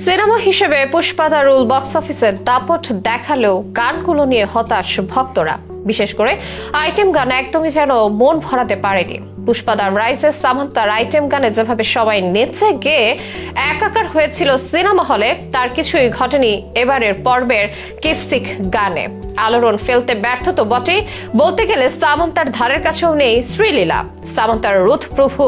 Cinema হিসেবে Pushpa the rule box অফিসে দাপট দেখালেও গানগুলো নিয়ে হতাশ ভক্তরা। বিশেষ করে আইটেম গান একদমই যেন মন ভরাতে পারেনি। পুষ্পা দ্য রাইজের সামান্তার আইটেম গানে যেভাবে সবাই নেচে গেয়ে একাকার হয়েছিল সিনেমা হলে, তার কিছুই ঘটেনি এবারের পর্বের কিস্তিক গানে। আলোড়ন ফেলতে ব্যর্থ তো বটেই, বলতে গেলে সামান্তার ধারের কাছেও নেই শ্রীলীলা। সামান্তার রুথ প্রভু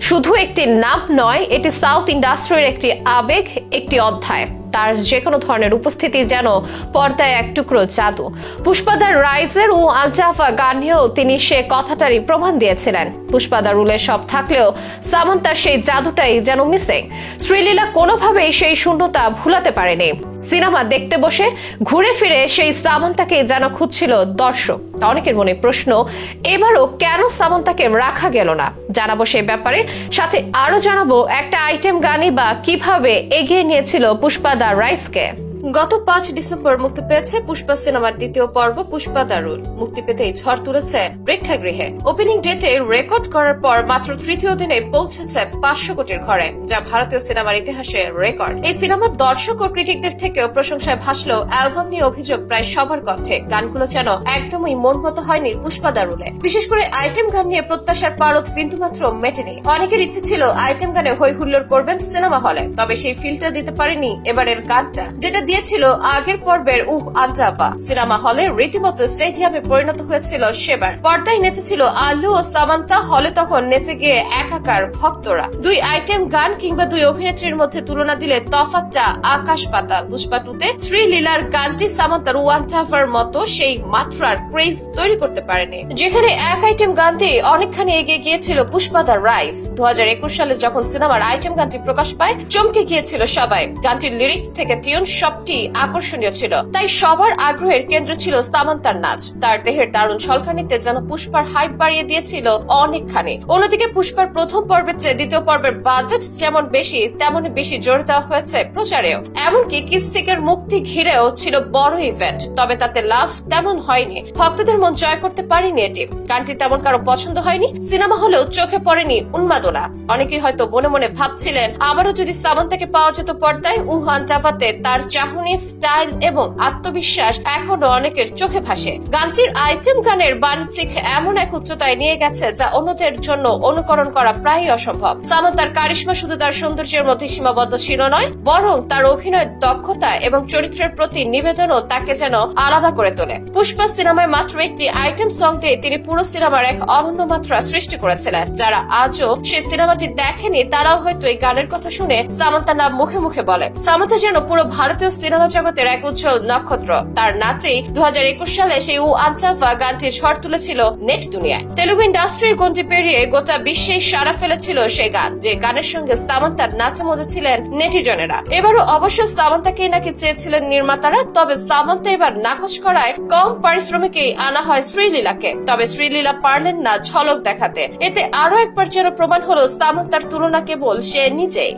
শুধু একটি নাম নয়, এটি সাউথ ইন্ডাস্ট্রির একটি আবেগ, একটি অধ্যায়। তার যে কোনো ধরনের উপস্থিতি যেন পর্দায় এক টুকরো জাদু। পুষ্পা দ্য রাইজের ও আলজাফা গানেও তিনি সে কথাটারই প্রমাণ দিয়েছিলেন। পুষ্পা দ্য রুলে সব থাকলেও সামান্তার সেই জাদুটাই যেন মিসিং। শ্রীলীলা কোনোভাবেই সেই শূন্যতা ভুলাতে পারেনি। সিনেমা দেখতে বসে ঘুরে ফিরে সেই সামান্তাকে যেন খুঁজছিল দর্শক। অনেকের মনে প্রশ্ন, এবারও কেন সামান্তাকে রাখা গেল না? জানাবো সেই ব্যাপারে, সাথে আরো জানাবো একটা আইটেম গানই বা কিভাবে এগিয়ে নিয়েছিল পুষ্পা দ্য রাইজকে। গত 5 ডিসেম্বর মুক্তি পেয়েছে পুষ্পা সিনেমার দ্বিতীয় পর্ব পুষ্পা দ্য রুল। মুক্তি পেতেই ঝড় তুলেছে প্রেক্ষাগৃহে। ওপেনিং ডেতে রেকর্ড করার পর মাত্র তৃতীয় দিনে পৌঁছেছে 500 কোটির ঘরে, যা ভারতীয় সিনেমার ইতিহাসে রেকর্ড। এই সিনেমার দর্শক ও ক্রিটিকদের থেকেও প্রশংসায় ভাসলেও অ্যালবাম নিয়ে অভিযোগ প্রায় সবার কণ্ঠে। গানগুলো যেন একদমই মন মতো হয়নি পুষ্পা দ্য রুলে। বিশেষ করে আইটেম গান নিয়ে প্রত্যাশার পারদ বিন্দুমাত্র মেটেনি। অনেকের ইচ্ছে ছিল আইটেম গানে হই হুল্লোড় করবেন সিনেমা হলে, তবে সেই ফিলটা দিতে পারেনি এবারের গানটা, যেটা দিয়েছিল আগের পর্বের আলজাফা। সিনেমা হলে রীতিমতো স্টেডিয়ামে পরিণত হয়েছিল সেবার। পর্দায় নেচেছিল আল্লু ও সামান্তা, হলে তখন নেচে গিয়ে একাকার ভক্তরা। দুই আইটেম গান কিংবা দুই অভিনেত্রীর মধ্যে তুলনা দিলে তফাৎটা আকাশ পাতাল। পুষ্পা টুতে শ্রীলীলার গানটি সামান্তার আলজাফার মতো সেই মাত্রার ক্রেজ তৈরি করতে পারেনি। যেখানে এক আইটেম গান দিয়ে অনেকখানি এগিয়ে গিয়েছিল পুষ্পা দ্য রাইজ। 2021 সালে যখন সিনেমার আইটেম গানটি প্রকাশ পায়, চমকে গিয়েছিল সবাই। গানটির লিরিক্স থেকে টিউন সবটি আকর্ষণীয় ছিল, তাই সবার আগ্রহের কেন্দ্র ছিল সামান্তার নাচ। তার দেহের দারুণ ঝলকানিতে যেন পুষ্পার হাইপ বাড়িয়ে দিয়েছিল অনেকখানি। অন্যদিকে পুষ্পার প্রথম পর্বের চেয়ে দ্বিতীয় পর্বের বাজেট যেমন বেশি, তেমনই বেশি জোর দেওয়া হয়েছে প্রচারেও। এমনকি কিস্তিকের মুক্তি ঘিরেও ছিল বড় ইভেন্ট, তবে তাতে লাভ তেমন হয়নি। ভক্তদের মন জয় করতে পারেনি এটি। গানটি তেমন কারো পছন্দ হয়নি। সিনেমা হলেও চোখে পড়েনি উন্মাদনা। অনেকেই হয়তো মনে মনে ভাবছিলেন, আবারও যদি সামান্তাকে পাওয়া যেত পর্দায়, আলজাফাতে তার চাহনি, স্টাইল এবং আত্মবিশ্বাস এখনো অনেকের চোখে ভাসে। গানটির আইটেম গানের বাণিজ্যিক এমন এক উচ্চতায় নিয়ে গেছে যা অন্যদের জন্য অনুকরণ করা প্রায় অসম্ভব। সামান্তার কারিশমা শুধু তার সৌন্দর্যের মধ্যে সীমাবদ্ধ ছিল নয়, বরং তার অভিনয়ের দক্ষতা এবং চরিত্রের প্রতি নিবেদনও তাকে যেন আলাদা করে তোলে। পুষ্পা সিনেমায় মাত্র একটি আইটেম সং দিয়ে তিনি পুরো সিনেমার এক অনন্য মাত্রা সৃষ্টি করেছিলেন। যারা আজও সেই সিনেমাটি দেখেনি, তারাও হয়তো এই গানের কথা শুনে সামান্তার নাম মুখে মুখে বলে। সামান্তা যেন পুরো ভারতীয় সিনেমা জগতের এক উজ্জ্বল নক্ষত্র। তার নাচেই 2021 সালে সেই আলজাফা গানটি ঝড় তুলেছিল নেট দুনিয়ায়। তেলুগু ইন্ডাস্ট্রির গণ্ডি পেরিয়ে গোটা বিশ্বেই সাড়া ফেলেছিল সেই গান, যে গানের সঙ্গে সামান্তার নাচে মজেছিলেন নেটিজনেরা। এবারও অবশ্য সামান্তাকেই নাকি চেয়েছিলেন নির্মাতারা, তবে সামান্তা এবার নাকচ করায় কম পারিশ্রমিকেই আনা হয় শ্রীলীলাকে। তবে শ্রীলীলা পারলেন না ঝলক দেখাতে। এতে আরো একবার যেন প্রমাণ হলো সামান্তার তুলনা কেবল সে নিজেই।